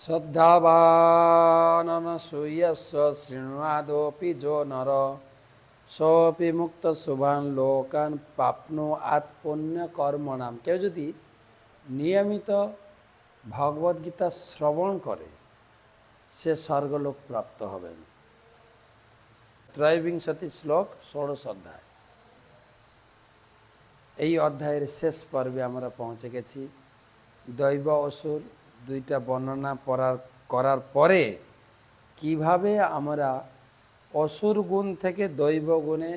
শ্রদ্ধাবাননসূয়স্য শৃণুয়াদপি যো নর সোপি মুক্ত শুভান লোকান প্রাপ্নুয়াৎ পুণ্য কর্মণাম। কেউ যদি নিয়মিত ভগবদ্গীতা শ্রবণ করে সে স্বর্গলোক প্রাপ্ত হবেন। ত্রয়োবিংশতি শ্লোক, ষোড়শ অধ্যায়। এই অধ্যায়ের শেষ পর্বে আমরা পৌঁছে গেছি। দৈব অসুর দুইটা বর্ণনা করার পরে কিভাবে আমরা অসুর গুণ থেকে দৈব গুণে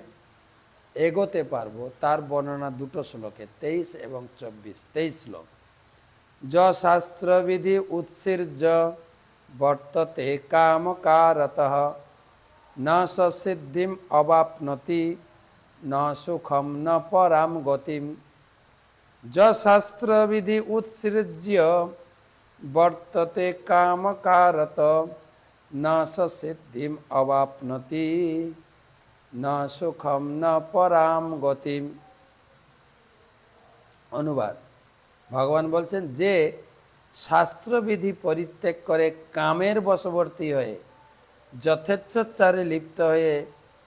এগোতে পারবো তার বর্ণনা দুটো শ্লোকে, 23 এবং 24। 23 শ্লোক। য শাস্ত্রবিধি উৎসৃজ্য বর্ততে কামকারতঃ ন স সিদ্ধিম অবাপ্নতি ন সুখম ন পরাম গতিম। য শাস্ত্রবিধি উৎসৃজ্য বর্ততে কামকারত ন স সিদ্ধিম অবাপ্নতি ন সুখম ন পরাম গতিম। অনুবাদ: ভগবান বলছেন, যে শাস্ত্রবিধি পরিত্যাগ করে কামের বশবর্তী হয়ে যথেচ্ছাচারে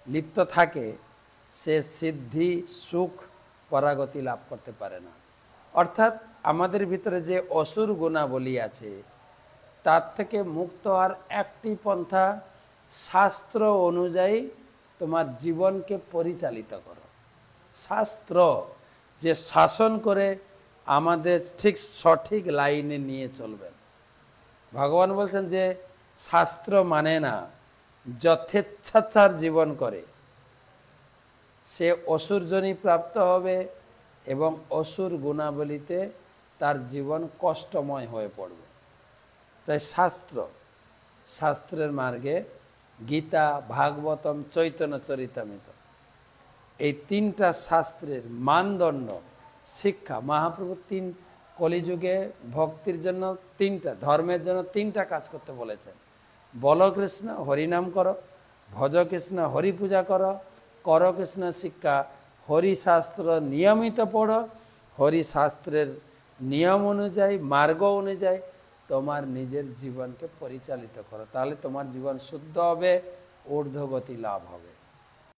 লিপ্ত থাকে সে সিদ্ধি, সুখ, পরাগতি লাভ করতে পারে না। অর্থাৎ আমাদের ভিতরে যে অসুর গুণাবলী আছে তার থেকে মুক্ত হওয়ার একটি পন্থা, শাস্ত্র অনুযায়ী তোমার জীবনকে পরিচালিত করো। শাস্ত্র যে শাসন করে আমাদের ঠিক সঠিক লাইনে নিয়ে চলবেন। ভগবান বলছেন যে শাস্ত্র মানে না, যথেচ্ছাচার জীবন করে সে অসুরজনী প্রাপ্ত হবে এবং অসুর গুণাবলীতে তার জীবন কষ্টময় হয়ে পড়বে। তাই শাস্ত্রের মার্গে গীতা, ভাগবতম, চৈতন্য চরিতামৃত, এই তিনটা শাস্ত্রের মানদণ্ড শিক্ষা। মহাপ্রভু কলিযুগে ভক্তির জন্য ধর্মের জন্য তিনটা কাজ করতে বলেছেন। বল কৃষ্ণ, হরিনাম করো; ভজ কৃষ্ণ, হরি পূজা করো; কর কৃষ্ণ শিক্ষা। হরিশাস্ত্র নিয়মিত পড়ো, হরিশাস্ত্রের নিয়ম অনুযায়ী, মার্গ অনুযায়ী তোমার নিজের জীবনকে পরিচালিত করো। তাহলে তোমার জীবন শুদ্ধ হবে, ঊর্ধ্বগতি লাভ হবে।